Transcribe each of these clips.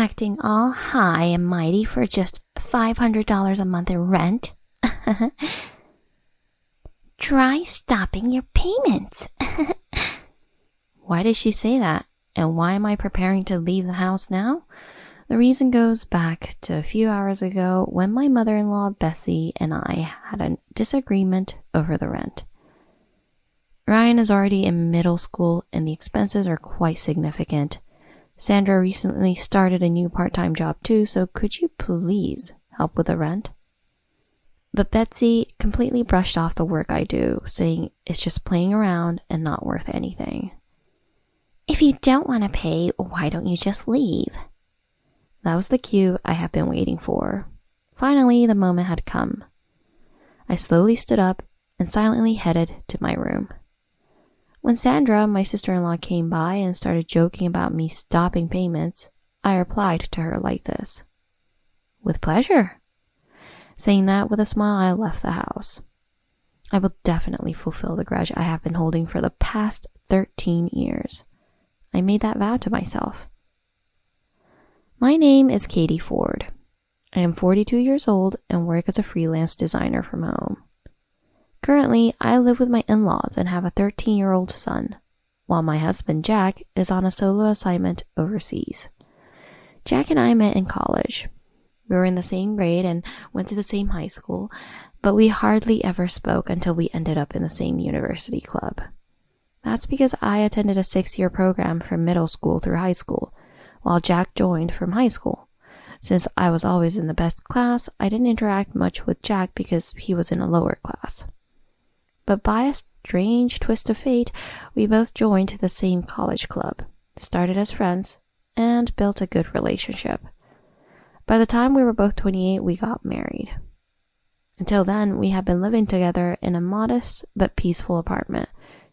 acting all high and mighty for just $500 a month in rent. Try stopping your payments. Why did she say that? And why am I preparing to leave the house now? The reason goes back to a few hours ago when my mother-in-law Bessie and I had a disagreement over the rent. Ryan is already in middle school and the expenses are quite significant. Sandra recently started a new part-time job too, so could you please help with the rent? But Betsy completely brushed off the work I do, saying it's just playing around and not worth anything. If you don't want to pay, why don't you just leave? That was the cue I have been waiting for. Finally, the moment had come. I slowly stood up and silently headed to my room. When Sandra, my sister-in-law, came by and started joking about me stopping payments, I replied to her like this. With pleasure. Saying that with a smile, I left the house. I will definitely fulfill the grudge I have been holding for the past 13 years. I made that vow to myself. My name is Katie Ford. I am 42 years old and work as a freelance designer from home. Currently, I live with my in-laws and have a 13-year-old son, while my husband Jack is on a solo assignment overseas. Jack and I met in college. We were in the same grade and went to the same high school, but we hardly ever spoke until we ended up in the same university club. That's because I attended a 6-year program from middle school through high school, while Jack joined from high school. Since I was always in the best class, I didn't interact much with Jack because he was in a lower class. But by a strange twist of fate, we both joined the same college club, started as friends, and built a good relationship. By the time we were both 28, we got married. Until then, we had been living together in a modest but peaceful apartment,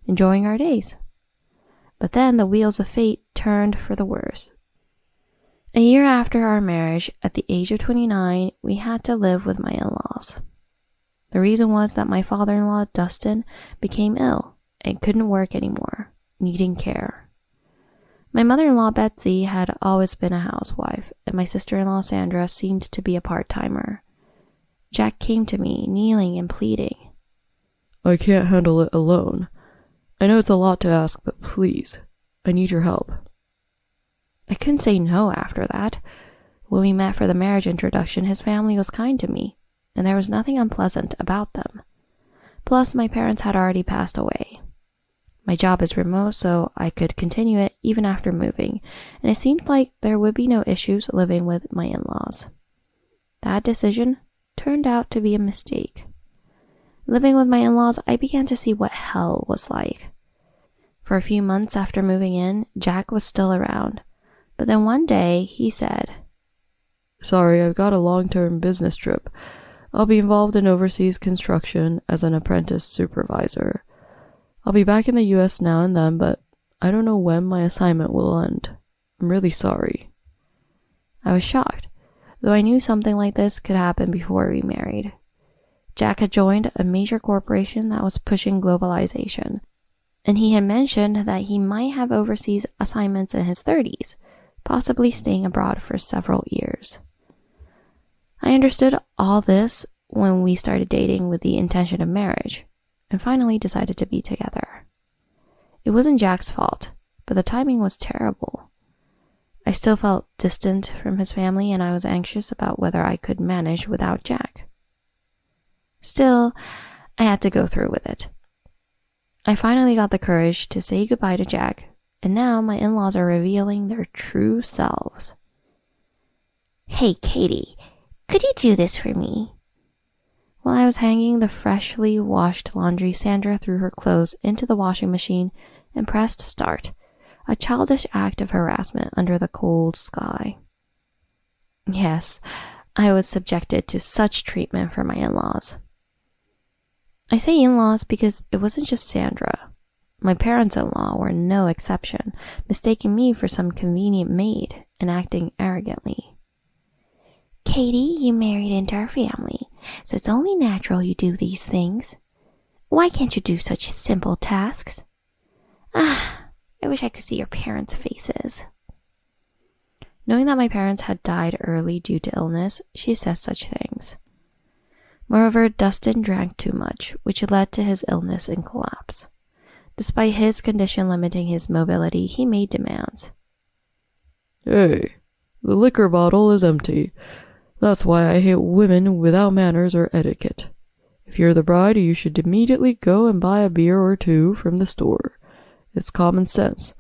enjoying our days. But then the wheels of fate turned for the worse. A year after our marriage, at the age of 29, we had to live with my in-laws. The reason was that my father-in-law, Dustin, became ill and couldn't work anymore, needing care. My mother-in-law, Betsy, had always been a housewife, and my sister-in-law, Sandra, seemed to be a part-timer. Jack came to me, kneeling and pleading. I can't handle it alone. I know it's a lot to ask, but please, I need your help. I couldn't say no after that. When we met for the marriage introduction, his family was kind to me, and there was nothing unpleasant about them. Plus, my parents had already passed away. My job is remote, so I could continue it even after moving, and it seemed like there would be no issues living with my in-laws. That decision turned out to be a mistake. Living with my in-laws, I began to see what hell was like. For a few months after moving in, Jack was still around, but then one day he said, Sorry, I've got a long-term business trip. I'll be involved in overseas construction as an apprentice supervisor. I'll be back in the US now and then, but I don't know when my assignment will end. I'm really sorry. I was shocked, though I knew something like this could happen before we married. Jack had joined a major corporation that was pushing globalization, and he had mentioned that he might have overseas assignments in his 30s, possibly staying abroad for several years. I understood all this when we started dating with the intention of marriage, and finally decided to be together. It wasn't Jack's fault, but the timing was terrible. I still felt distant from his family, and I was anxious about whether I could manage without Jack. Still, I had to go through with it. I finally got the courage to say goodbye to Jack, and now my in-laws are revealing their true selves. Hey, Katie, could you do this for me? While I was hanging the freshly washed laundry, Sandra threw her clothes into the washing machine and pressed start, a childish act of harassment under the cold sky. Yes, I was subjected to such treatment from my in-laws. I say in-laws because it wasn't just Sandra. My parents-in-law were no exception, mistaking me for some convenient maid and acting arrogantly. Katie, you married into our family, so it's only natural you do these things. Why can't you do such simple tasks? I wish I could see your parents' faces. Knowing that my parents had died early due to illness, she says such things. Moreover, Dustin drank too much, which led to his illness and collapse. Despite his condition limiting his mobility, he made demands. Hey, the liquor bottle is empty. That's why I hate women without manners or etiquette. If you're the bride, you should immediately go and buy a beer or two from the store. It's common sense,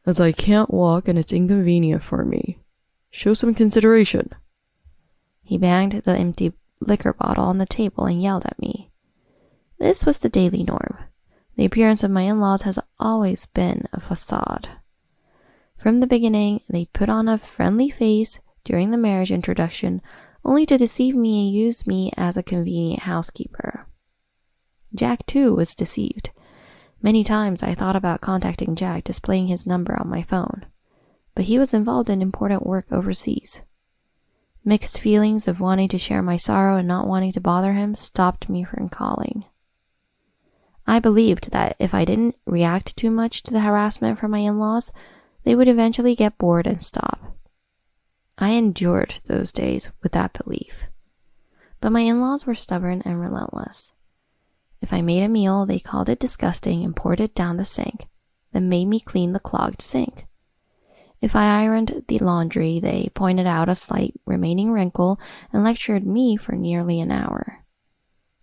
as I can't walk and it's inconvenient for me. Show some consideration. He banged the empty liquor bottle on the table and yelled at me. This was the daily norm. The appearance of my in-laws has always been a facade. From the beginning, they put on a friendly face during the marriage introduction, only to deceive me and use me as a convenient housekeeper. Jack, too, was deceived. Many times I thought about contacting Jack, displaying his number on my phone, but he was involved in important work overseas. Mixed feelings of wanting to share my sorrow and not wanting to bother him stopped me from calling. I believed that if I didn't react too much to the harassment from my in-laws, they would eventually get bored and stop. I endured those days with that belief. But my in-laws were stubborn and relentless. If I made a meal, they called it disgusting and poured it down the sink, then made me clean the clogged sink. If I ironed the laundry, they pointed out a slight remaining wrinkle and lectured me for nearly an hour.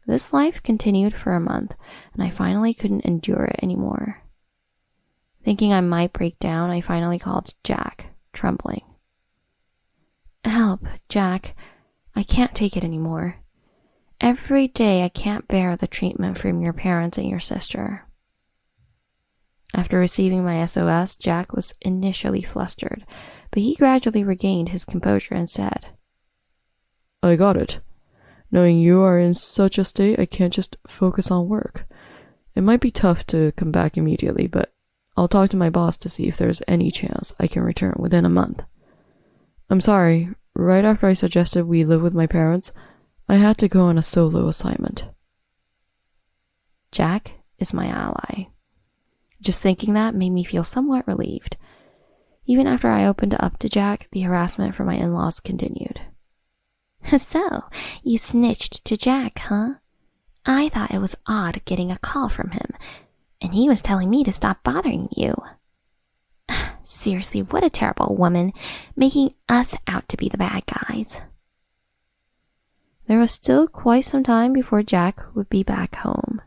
This life continued for a month, and I finally couldn't endure it anymore. Thinking I might break down, I finally called Jack, trembling. Help, Jack. I can't take it anymore. Every day I can't bear the treatment from your parents and your sister. After receiving my SOS, Jack was initially flustered, but he gradually regained his composure and said, I got it. Knowing you are in such a state, I can't just focus on work. It might be tough to come back immediately, but I'll talk to my boss to see if there's any chance I can return within a month. I'm sorry, right after I suggested we live with my parents, I had to go on a solo assignment. Jack is my ally. Just thinking that made me feel somewhat relieved. Even after I opened up to Jack, the harassment from my in-laws continued. So, you snitched to Jack, huh? I thought it was odd getting a call from him, and he was telling me to stop bothering you. Seriously, what a terrible woman, making us out to be the bad guys. There was still quite some time before Jack would be back home.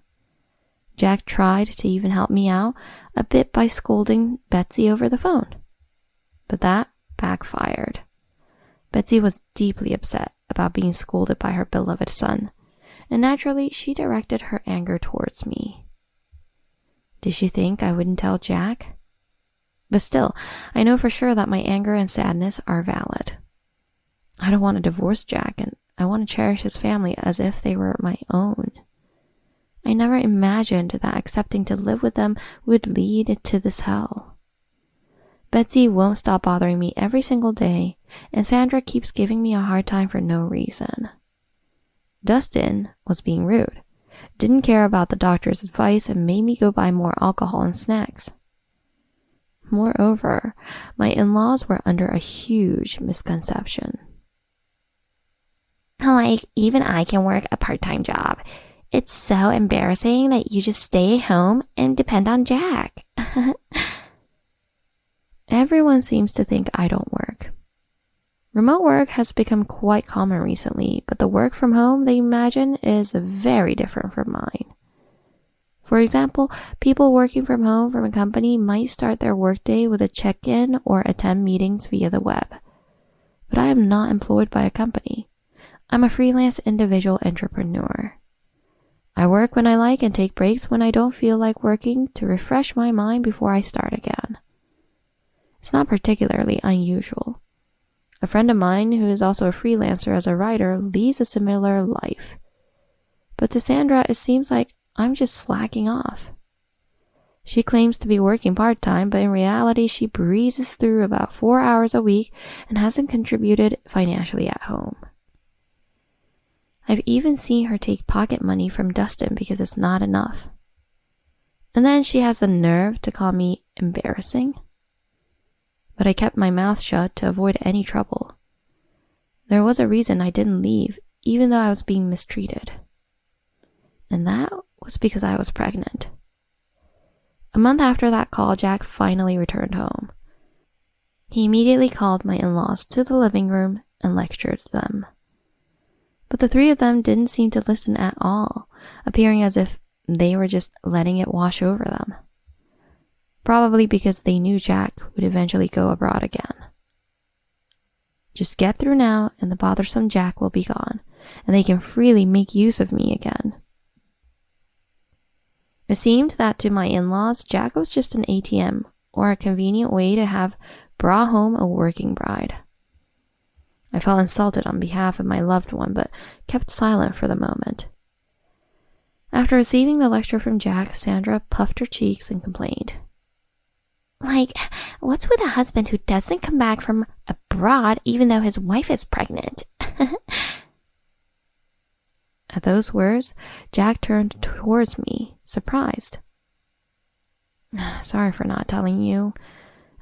Jack tried to even help me out a bit by scolding Betsy over the phone. But that backfired. Betsy was deeply upset about being scolded by her beloved son, and naturally she directed her anger towards me. Did she think I wouldn't tell Jack? But still, I know for sure that my anger and sadness are valid. I don't want to divorce Jack, and I want to cherish his family as if they were my own. I never imagined that accepting to live with them would lead to this hell. Betsy won't stop bothering me every single day, and Sandra keeps giving me a hard time for no reason. Dustin was being rude, didn't care about the doctor's advice, and made me go buy more alcohol and snacks. Moreover, my in-laws were under a huge misconception. Like, even I can work a part-time job. It's so embarrassing that you just stay home and depend on Jack. Everyone seems to think I don't work. Remote work has become quite common recently, but the work from home they imagine is very different from mine. For example, people working from home from a company might start their workday with a check-in or attend meetings via the web. But I am not employed by a company. I'm a freelance individual entrepreneur. I work when I like and take breaks when I don't feel like working to refresh my mind before I start again. It's not particularly unusual. A friend of mine who is also a freelancer as a writer leads a similar life. But to Sandra, it seems like I'm just slacking off. She claims to be working part-time, but in reality she breezes through about 4 hours a week and hasn't contributed financially at home. I've even seen her take pocket money from Dustin because it's not enough. And then she has the nerve to call me embarrassing. but I kept my mouth shut to avoid any trouble. There was a reason I didn't leave, even though I was being mistreated. And that was because I was pregnant. A month after that call, Jack finally returned home. He immediately called my in-laws to the living room and lectured them. But the three of them didn't seem to listen at all, appearing as if they were just letting it wash over them. Probably because they knew Jack would eventually go abroad again. Just get through now and the bothersome Jack will be gone, and they can freely make use of me again. It seemed that to my in-laws, Jack was just an ATM, or a convenient way to have brought home a working bride. I felt insulted on behalf of my loved one, but kept silent for the moment. After receiving the lecture from Jack, Sandra puffed her cheeks and complained. Like, what's with a husband who doesn't come back from abroad even though his wife is pregnant? At those words, Jack turned towards me, surprised. Sorry for not telling you.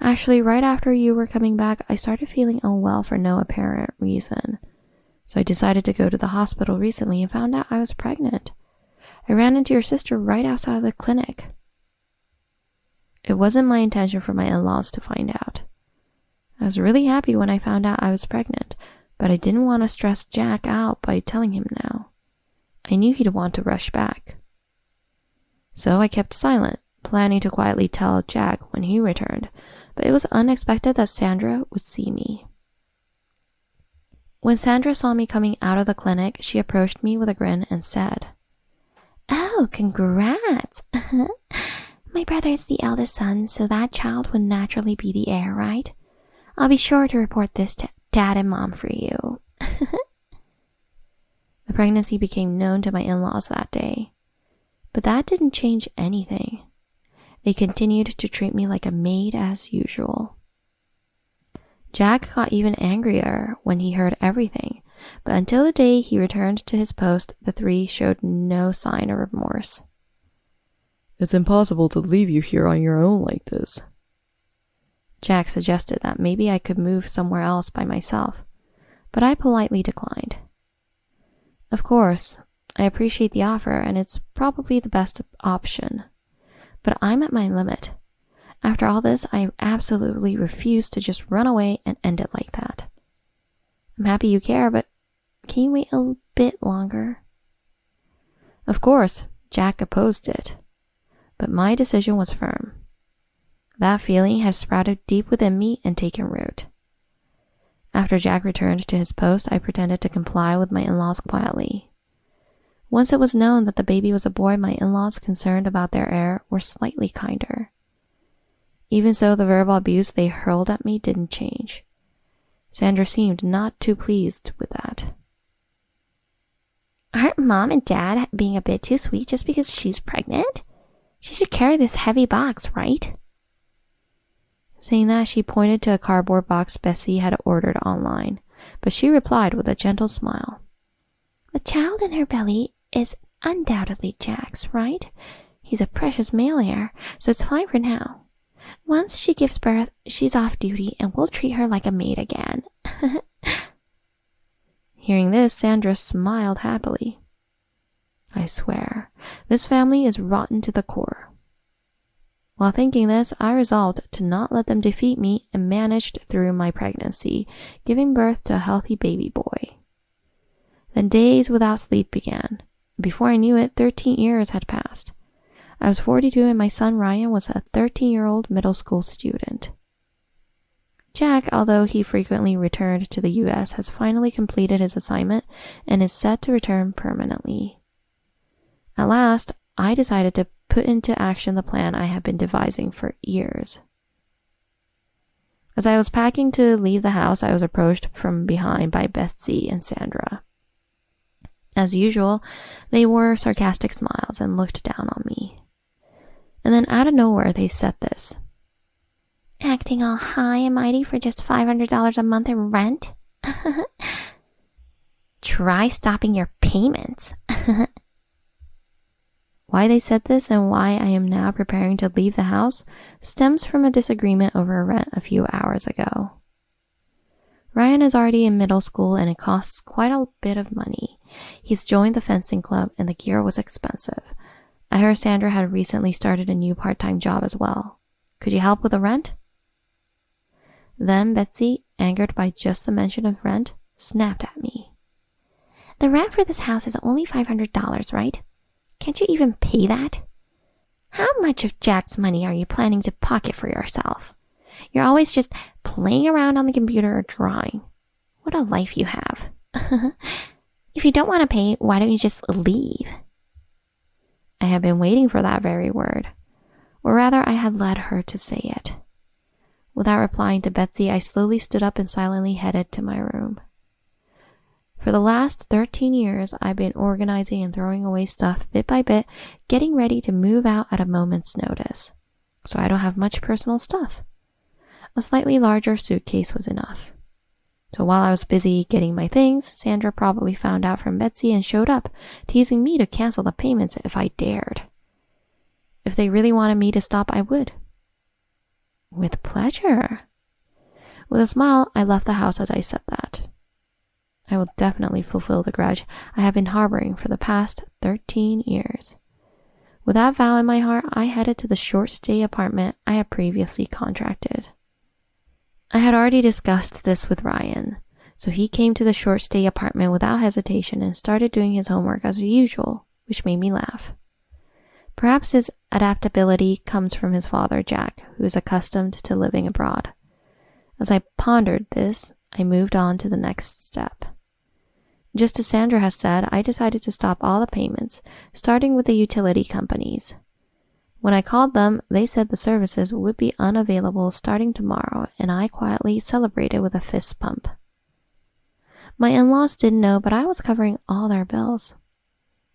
Actually, right after you were coming back, I started feeling unwell for no apparent reason. So I decided to go to the hospital recently and found out I was pregnant. I ran into your sister right outside the clinic. It wasn't my intention for my in-laws to find out. I was really happy when I found out I was pregnant, but I didn't want to stress Jack out by telling him now. I knew he'd want to rush back. So I kept silent, planning to quietly tell Jack when he returned, but it was unexpected that Sandra would see me. When Sandra saw me coming out of the clinic, she approached me with a grin and said, "Oh, congrats! My brother's the eldest son, so that child would naturally be the heir, right? I'll be sure to report this to Dad and Mom for you." The pregnancy became known to my in-laws that day, but that didn't change anything. They continued to treat me like a maid as usual. Jack got even angrier when he heard everything, but until the day he returned to his post, the three showed no sign of remorse. It's impossible to leave you here on your own like this. Jack suggested that maybe I could move somewhere else by myself, but I politely declined. Of course, I appreciate the offer and it's probably the best option, but I'm at my limit. After all this, I absolutely refuse to just run away and end it like that. I'm happy you care, but can you wait a bit longer? Of course, Jack opposed it, but my decision was firm. That feeling had sprouted deep within me and taken root. After Jack returned to his post, I pretended to comply with my in-laws quietly. Once it was known that the baby was a boy, my in-laws, concerned about their heir, were slightly kinder. Even so, the verbal abuse they hurled at me didn't change. Sandra seemed not too pleased with that. Aren't Mom and Dad being a bit too sweet just because she's pregnant? She should carry this heavy box, right? Saying that, she pointed to a cardboard box Bessie had ordered online, but she replied with a gentle smile. The child in her belly is undoubtedly Jack's, right? He's a precious male heir, so it's fine for now. Once she gives birth, she's off duty and we'll treat her like a maid again. Hearing this, Sandra smiled happily. I swear, this family is rotten to the core. While thinking this, I resolved to not let them defeat me and managed through my pregnancy, giving birth to a healthy baby boy. Then days without sleep began. Before I knew it, 13 years had passed. I was 42 and my son Ryan was a 13-year-old middle school student. Jack, although he frequently returned to the US, has finally completed his assignment and is set to return permanently. At last, I decided to put into action the plan I had been devising for years. As I was packing to leave the house, I was approached from behind by Betsy and Sandra. As usual, they wore sarcastic smiles and looked down on me. And then out of nowhere, they said this. Acting all high and mighty for just $500 a month in rent? Try stopping your payments. Why they said this and why I am now preparing to leave the house stems from a disagreement over a rent a few hours ago. Ryan is already in middle school and it costs quite a bit of money. He's joined the fencing club and the gear was expensive. I heard Sandra had recently started a new part-time job as well. Could you help with the rent? Then Betsy, angered by just the mention of rent, snapped at me. The rent for this house is only $500, right? Can't you even pay that? How much of Jack's money are you planning to pocket for yourself? You're always just playing around on the computer or drawing. What a life you have. If you don't want to pay, why don't you just leave? I had been waiting for that very word. Or rather, I had led her to say it. Without replying to Betsy, I slowly stood up and silently headed to my room. For the last 13 years, I've been organizing and throwing away stuff bit by bit, getting ready to move out at a moment's notice. So I don't have much personal stuff. A slightly larger suitcase was enough. So while I was busy getting my things, Sandra probably found out from Betsy and showed up, teasing me to cancel the payments if I dared. If they really wanted me to stop, I would. With pleasure. With a smile, I left the house as I said that. I will definitely fulfill the grudge I have been harboring for the past 13 years. With that vow in my heart, I headed to the short stay apartment I had previously contracted. I had already discussed this with Ryan, so he came to the short stay apartment without hesitation and started doing his homework as usual, which made me laugh. Perhaps his adaptability comes from his father, Jack, who is accustomed to living abroad. As I pondered this, I moved on to the next step. Just as Sandra has said, I decided to stop all the payments, starting with the utility companies. When I called them, they said the services would be unavailable starting tomorrow, and I quietly celebrated with a fist pump. My in-laws didn't know, but I was covering all their bills.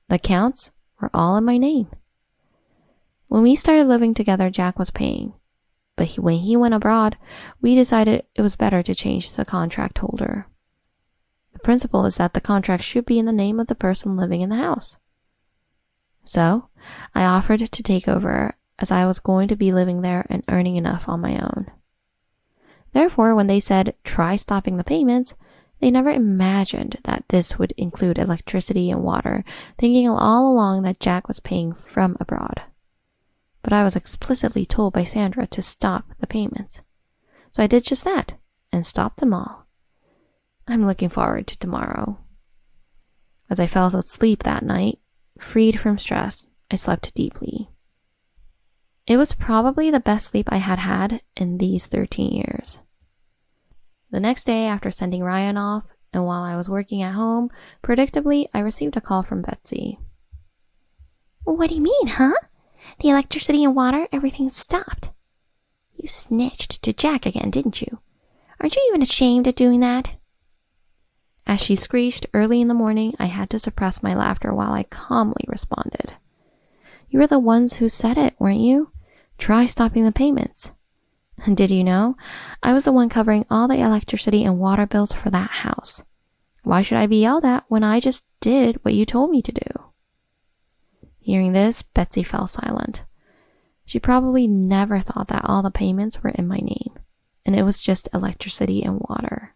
The accounts were all in my name. When we started living together, Jack was paying. But when he went abroad, we decided it was better to change the contract holder. The principle is that the contract should be in the name of the person living in the house. So, I offered to take over, as I was going to be living there and earning enough on my own. Therefore, when they said, try stopping the payments, they never imagined that this would include electricity and water, thinking all along that Jack was paying from abroad. But I was explicitly told by Sandra to stop the payments. So I did just that, and stopped them all. I'm looking forward to tomorrow. As I fell asleep that night, freed from stress, I slept deeply. It was probably the best sleep I had had in these 13 years. The next day, after sending Ryan off, and while I was working at home, predictably, I received a call from Betsy. What do you mean, huh? The electricity and water, everything's stopped. You snitched to Jack again, didn't you? Aren't you even ashamed of doing that? As she screeched early in the morning, I had to suppress my laughter while I calmly responded. You were the ones who said it, weren't you? Try stopping the payments. And did you know? I was the one covering all the electricity and water bills for that house. Why should I be yelled at when I just did what you told me to do? Hearing this, Betsy fell silent. She probably never thought that all the payments were in my name, and it was just electricity and water.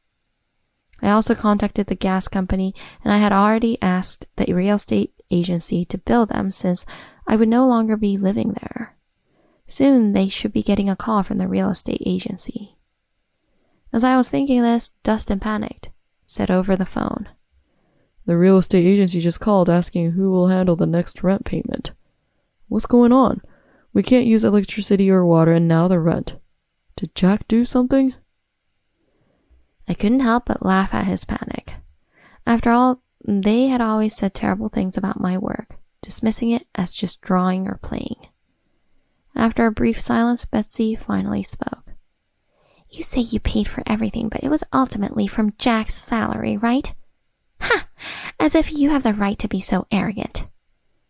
I also contacted the gas company, and I had already asked the real estate agency to bill them since I would no longer be living there. Soon they should be getting a call from the real estate agency. As I was thinking this, Dustin panicked, said over the phone, The real estate agency just called asking who will handle the next rent payment. What's going on? We can't use electricity or water, and now the rent. Did Jack do something? I couldn't help but laugh at his panic. After all, they had always said terrible things about my work, dismissing it as just drawing or playing. After a brief silence, Betsy finally spoke. You say you paid for everything, but it was ultimately from Jack's salary, right? Ha! As if you have the right to be so arrogant.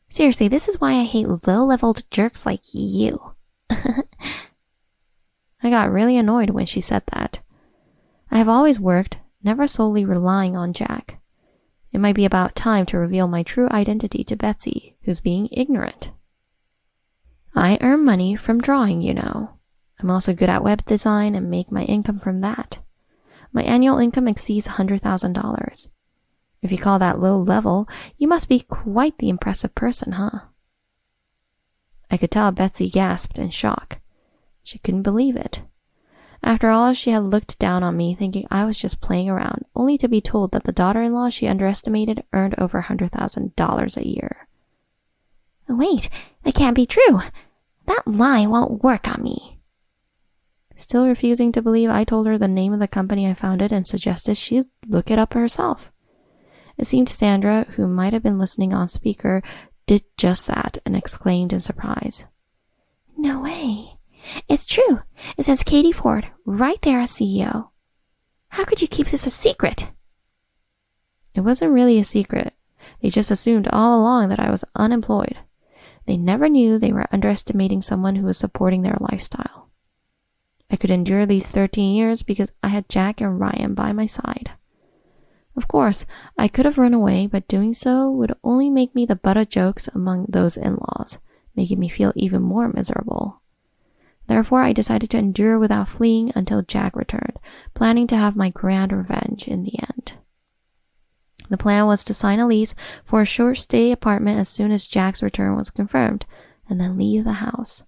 Seriously, this is why I hate low-leveled jerks like you. I got really annoyed when she said that. I have always worked, never solely relying on Jack. It might be about time to reveal my true identity to Betsy, who's being ignorant. I earn money from drawing, you know. I'm also good at web design and make my income from that. My annual income exceeds $100,000. If you call that low level, you must be quite the impressive person, huh? I could tell Betsy gasped in shock. She couldn't believe it. After all, she had looked down on me, thinking I was just playing around, only to be told that the daughter-in-law she underestimated earned over $100,000 a year. Wait, that can't be true. That lie won't work on me. Still refusing to believe, I told her the name of the company I founded and suggested she look it up herself. It seemed Sandra, who might have been listening on speaker, did just that and exclaimed in surprise. No way. It's true. It says Katie Ford right there as CEO. How could you keep this a secret? It wasn't really a secret. They just assumed all along that I was unemployed. They never knew they were underestimating someone who was supporting their lifestyle. I could endure these 13 years because I had Jack and Ryan by my side. Of course, I could have run away, but doing so would only make me the butt of jokes among those in-laws, making me feel even more miserable. Therefore, I decided to endure without fleeing until Jack returned, planning to have my grand revenge in the end. The plan was to sign a lease for a short-stay apartment as soon as Jack's return was confirmed, and then leave the house.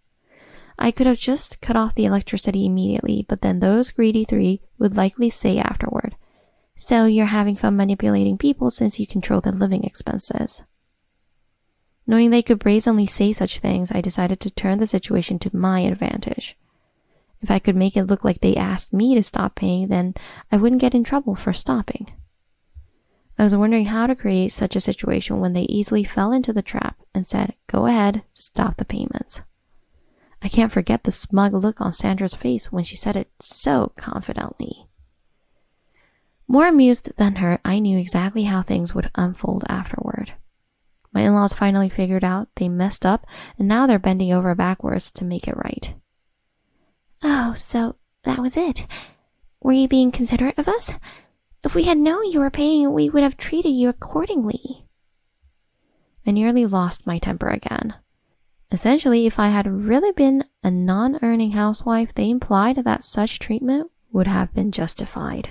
I could have just cut off the electricity immediately, but then those greedy three would likely say afterward, "So you're having fun manipulating people since you control the living expenses." Knowing they could brazenly say such things, I decided to turn the situation to my advantage. If I could make it look like they asked me to stop paying, then I wouldn't get in trouble for stopping. I was wondering how to create such a situation when they easily fell into the trap and said, "Go ahead, stop the payments." I can't forget the smug look on Sandra's face when she said it so confidently. More amused than hurt, I knew exactly how things would unfold afterward. My in-laws finally figured out they messed up, and now they're bending over backwards to make it right. Oh, so that was it. Were you being considerate of us? If we had known you were paying, we would have treated you accordingly. I nearly lost my temper again. Essentially, if I had really been a non-earning housewife, they implied that such treatment would have been justified.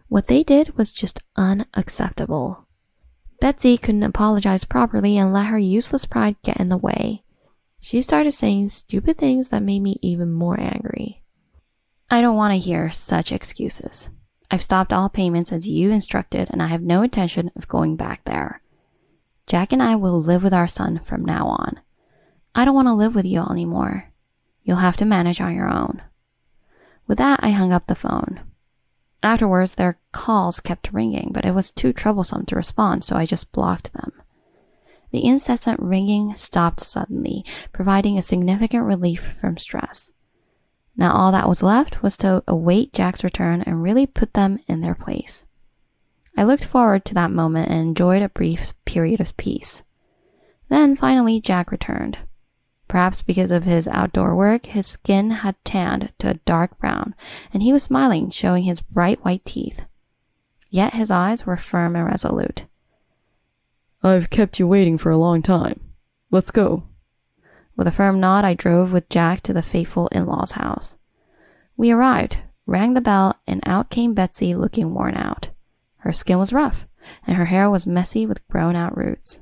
What they did was just unacceptable. Betsy couldn't apologize properly and let her useless pride get in the way. She started saying stupid things that made me even more angry. I don't want to hear such excuses. I've stopped all payments as you instructed, and I have no intention of going back there. Jack and I will live with our son from now on. I don't want to live with you all anymore. You'll have to manage on your own. With that, I hung up the phone. Afterwards, their calls kept ringing, but it was too troublesome to respond, so I just blocked them. The incessant ringing stopped suddenly, providing a significant relief from stress. Now all that was left was to await Jack's return and really put them in their place. I looked forward to that moment and enjoyed a brief period of peace. Then finally Jack returned. Perhaps because of his outdoor work, his skin had tanned to a dark brown, and he was smiling, showing his bright white teeth. Yet his eyes were firm and resolute. "I've kept you waiting for a long time. Let's go." With a firm nod, I drove with Jack to the faithful in-law's house. We arrived, rang the bell, and out came Betsy looking worn out. Her skin was rough, and her hair was messy with grown-out roots.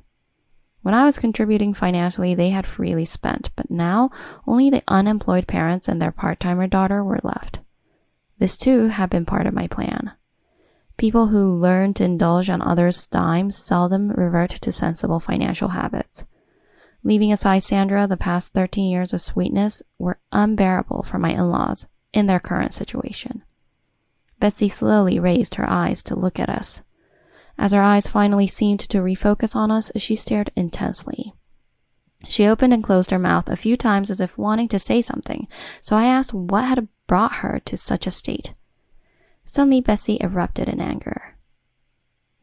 When I was contributing financially, they had freely spent, but now only the unemployed parents and their part-timer daughter were left. This too had been part of my plan. People who learn to indulge on others' dimes seldom revert to sensible financial habits. Leaving aside Sandra, the past 13 years of sweetness were unbearable for my in-laws in their current situation. Betsy slowly raised her eyes to look at us. As her eyes finally seemed to refocus on us, she stared intensely. She opened and closed her mouth a few times as if wanting to say something, so I asked what had brought her to such a state. Suddenly, Betsy erupted in anger.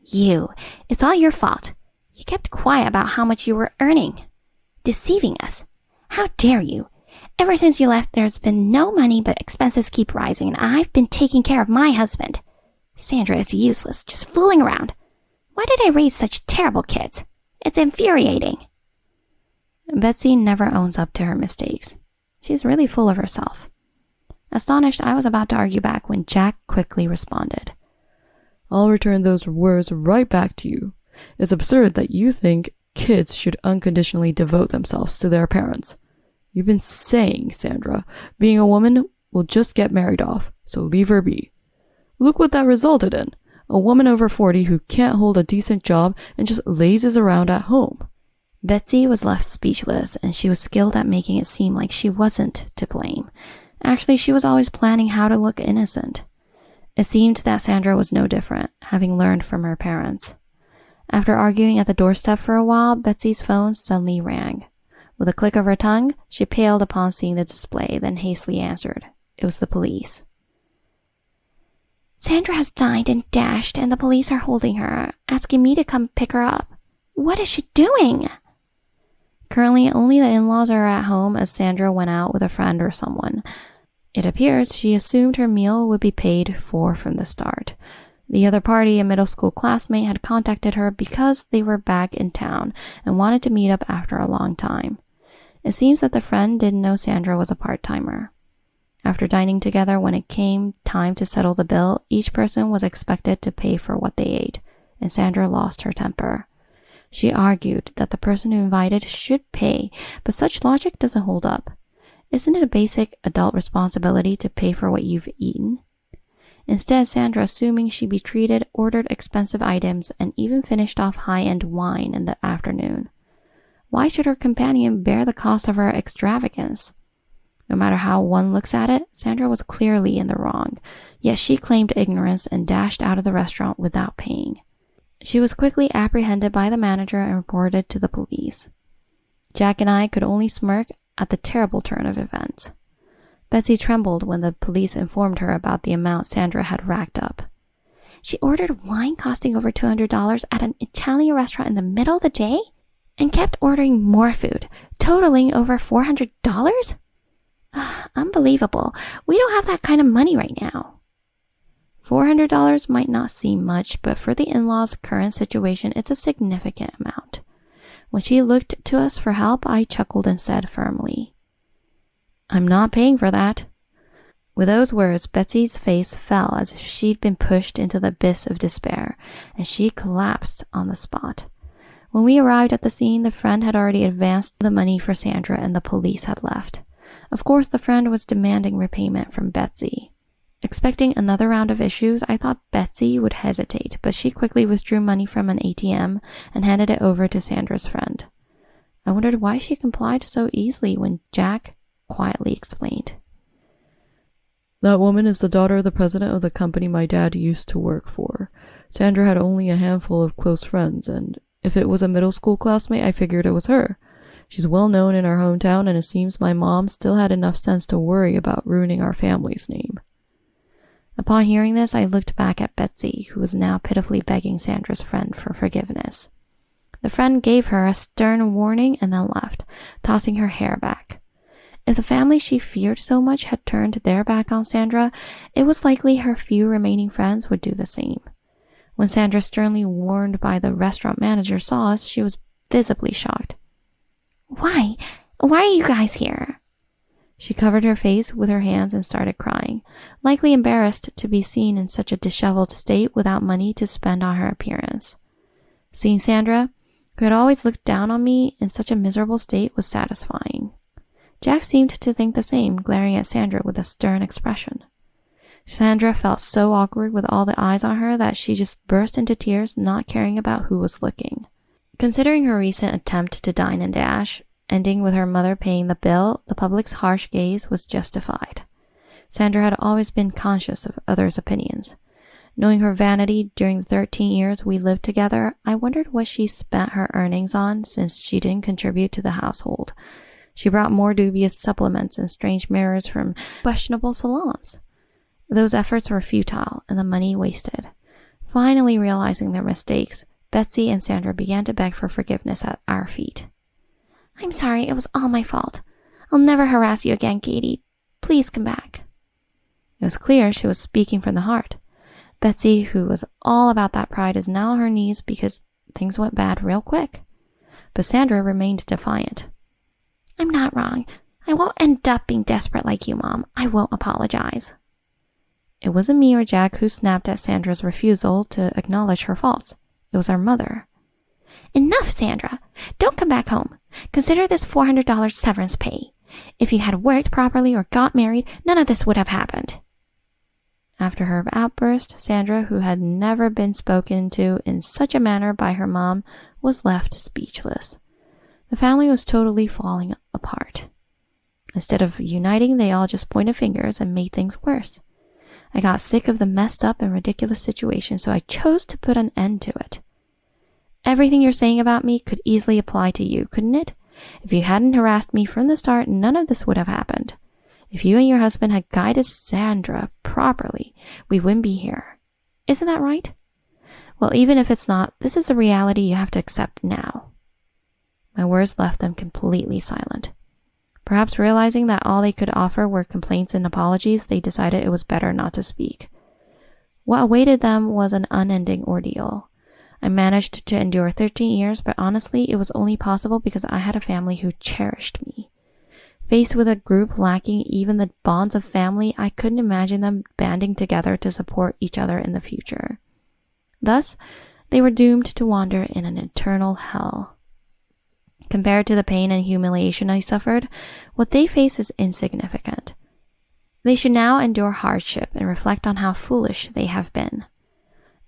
It's all your fault. You kept quiet about how much you were earning. Deceiving us. How dare you? Ever since you left, there's been no money, but expenses keep rising, and I've been taking care of my husband. Sandra is useless, just fooling around. Why did I raise such terrible kids? It's infuriating. Betsy never owns up to her mistakes. She's really full of herself. Astonished, I was about to argue back when Jack quickly responded. I'll return those words right back to you. It's absurd that you think kids should unconditionally devote themselves to their parents. You've been saying, Sandra, being a woman will just get married off, so leave her be. Look what that resulted in. A woman over 40 who can't hold a decent job and just lazes around at home. Betsy was left speechless, and she was skilled at making it seem like she wasn't to blame. Actually, she was always planning how to look innocent. It seemed that Sandra was no different, having learned from her parents. After arguing at the doorstep for a while, Betsy's phone suddenly rang. With a click of her tongue, she paled upon seeing the display, then hastily answered. It was the police. Sandra has died and dashed, and the police are holding her, asking me to come pick her up. What is she doing? Currently, only the in-laws are at home as Sandra went out with a friend or someone. It appears she assumed her meal would be paid for from the start. The other party, a middle school classmate, had contacted her because they were back in town and wanted to meet up after a long time. It seems that the friend didn't know Sandra was a part-timer. After dining together, when it came time to settle the bill, each person was expected to pay for what they ate, and Sandra lost her temper. She argued that the person who invited should pay, but such logic doesn't hold up. Isn't it a basic adult responsibility to pay for what you've eaten? Instead, Sandra, assuming she'd be treated, ordered expensive items and even finished off high-end wine in the afternoon. Why should her companion bear the cost of her extravagance? No matter how one looks at it, Sandra was clearly in the wrong, yet she claimed ignorance and dashed out of the restaurant without paying. She was quickly apprehended by the manager and reported to the police. Jack and I could only smirk at the terrible turn of events. Betsy trembled when the police informed her about the amount Sandra had racked up. She ordered wine costing over $200 at an Italian restaurant in the middle of the day and kept ordering more food, totaling over $400? Unbelievable. We don't have that kind of money right now. $400 might not seem much, but for the in-laws' current situation, it's a significant amount. When she looked to us for help, I chuckled and said firmly, I'm not paying for that. With those words, Betsy's face fell as if she'd been pushed into the abyss of despair, and she collapsed on the spot. When we arrived at the scene, the friend had already advanced the money for Sandra and the police had left. Of course, the friend was demanding repayment from Betsy. Expecting another round of issues, I thought Betsy would hesitate, but she quickly withdrew money from an ATM and handed it over to Sandra's friend. I wondered why she complied so easily when Jack quietly explained. That woman is the daughter of the president of the company my dad used to work for. Sandra had only a handful of close friends, and if it was a middle school classmate, I figured it was her. She's well known in our hometown, and it seems my mom still had enough sense to worry about ruining our family's name. Upon hearing this, I looked back at Betsy, who was now pitifully begging Sandra's friend for forgiveness. The friend gave her a stern warning and then left, tossing her hair back. If the family she feared so much had turned their back on Sandra, it was likely her few remaining friends would do the same. When Sandra, sternly warned by the restaurant manager, saw us, she was visibly shocked. Why? Why are you guys here? She covered her face with her hands and started crying, likely embarrassed to be seen in such a disheveled state without money to spend on her appearance. Seeing Sandra, who had always looked down on me in such a miserable state, was satisfying. Jack seemed to think the same, glaring at Sandra with a stern expression. Sandra felt so awkward with all the eyes on her that she just burst into tears, not caring about who was looking. Considering her recent attempt to dine and dash, ending with her mother paying the bill, the public's harsh gaze was justified. Sandra had always been conscious of others' opinions. Knowing her vanity during the 13 years we lived together, I wondered what she spent her earnings on since she didn't contribute to the household. She brought more dubious supplements and strange mirrors from questionable salons. Those efforts were futile and the money wasted. Finally realizing their mistakes, Betsy and Sandra began to beg for forgiveness at our feet. I'm sorry, it was all my fault. I'll never harass you again, Katie. Please come back. It was clear she was speaking from the heart. Betsy, who was all about that pride, is now on her knees because things went bad real quick. But Sandra remained defiant. I'm not wrong. I won't end up being desperate like you, Mom. I won't apologize. It wasn't me or Jack who snapped at Sandra's refusal to acknowledge her faults. It was our mother. Enough, Sandra. Don't come back home. Consider this $400 severance pay. If you had worked properly or got married, none of this would have happened. After her outburst, Sandra, who had never been spoken to in such a manner by her mom, was left speechless. The family was totally falling apart. Instead of uniting, they all just pointed fingers and made things worse. I got sick of the messed up and ridiculous situation, so I chose to put an end to it. Everything you're saying about me could easily apply to you, couldn't it? If you hadn't harassed me from the start, none of this would have happened. If you and your husband had guided Sandra properly, we wouldn't be here. Isn't that right? Well, even if it's not, this is the reality you have to accept now. My words left them completely silent. Perhaps realizing that all they could offer were complaints and apologies, they decided it was better not to speak. What awaited them was an unending ordeal. I managed to endure 13 years, but honestly, it was only possible because I had a family who cherished me. Faced with a group lacking even the bonds of family, I couldn't imagine them banding together to support each other in the future. Thus, they were doomed to wander in an eternal hell. Compared to the pain and humiliation I suffered, what they face is insignificant. They should now endure hardship and reflect on how foolish they have been.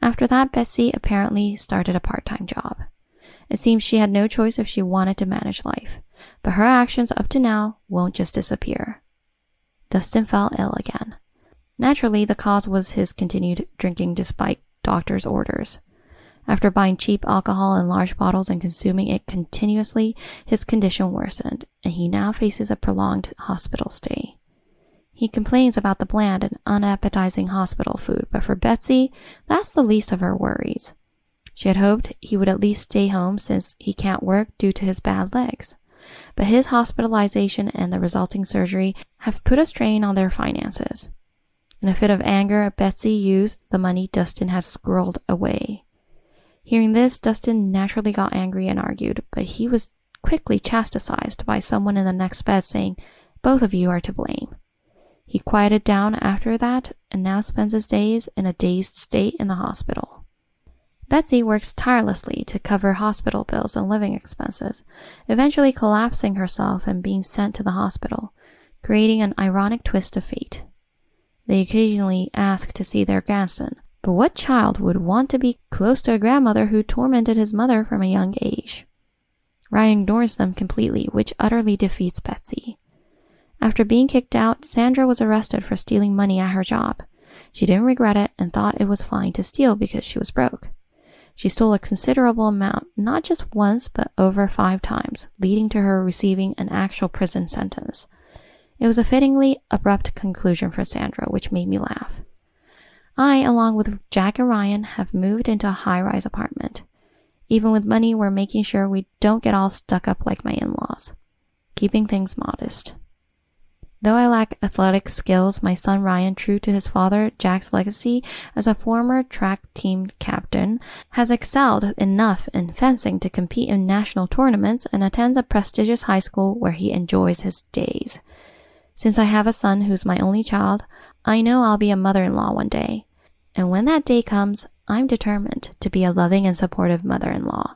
After that, Betsy apparently started a part-time job. It seems she had no choice if she wanted to manage life, but her actions up to now won't just disappear. Dustin fell ill again. Naturally, the cause was his continued drinking despite doctor's orders. After buying cheap alcohol in large bottles and consuming it continuously, his condition worsened, and he now faces a prolonged hospital stay. He complains about the bland and unappetizing hospital food, but for Betsy, that's the least of her worries. She had hoped he would at least stay home since he can't work due to his bad legs. But his hospitalization and the resulting surgery have put a strain on their finances. In a fit of anger, Betsy used the money Dustin had squirreled away. Hearing this, Dustin naturally got angry and argued, but he was quickly chastised by someone in the next bed saying, "Both of you are to blame." He quieted down after that and now spends his days in a dazed state in the hospital. Betsy works tirelessly to cover hospital bills and living expenses, eventually collapsing herself and being sent to the hospital, creating an ironic twist of fate. They occasionally ask to see their grandson, but what child would want to be close to a grandmother who tormented his mother from a young age? Ryan ignores them completely, which utterly defeats Betsy. After being kicked out, Sandra was arrested for stealing money at her job. She didn't regret it and thought it was fine to steal because she was broke. She stole a considerable amount, not just once, but over 5 times, leading to her receiving an actual prison sentence. It was a fittingly abrupt conclusion for Sandra, which made me laugh. I, along with Jack and Ryan, have moved into a high-rise apartment. Even with money, we're making sure we don't get all stuck up like my in-laws. Keeping things modest. Though I lack athletic skills, my son Ryan, true to his father Jack's legacy as a former track team captain, has excelled enough in fencing to compete in national tournaments and attends a prestigious high school where he enjoys his days. Since I have a son who's my only child, I know I'll be a mother-in-law one day. And when that day comes, I'm determined to be a loving and supportive mother-in-law,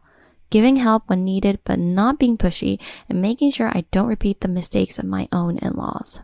giving help when needed but not being pushy, and making sure I don't repeat the mistakes of my own in-laws.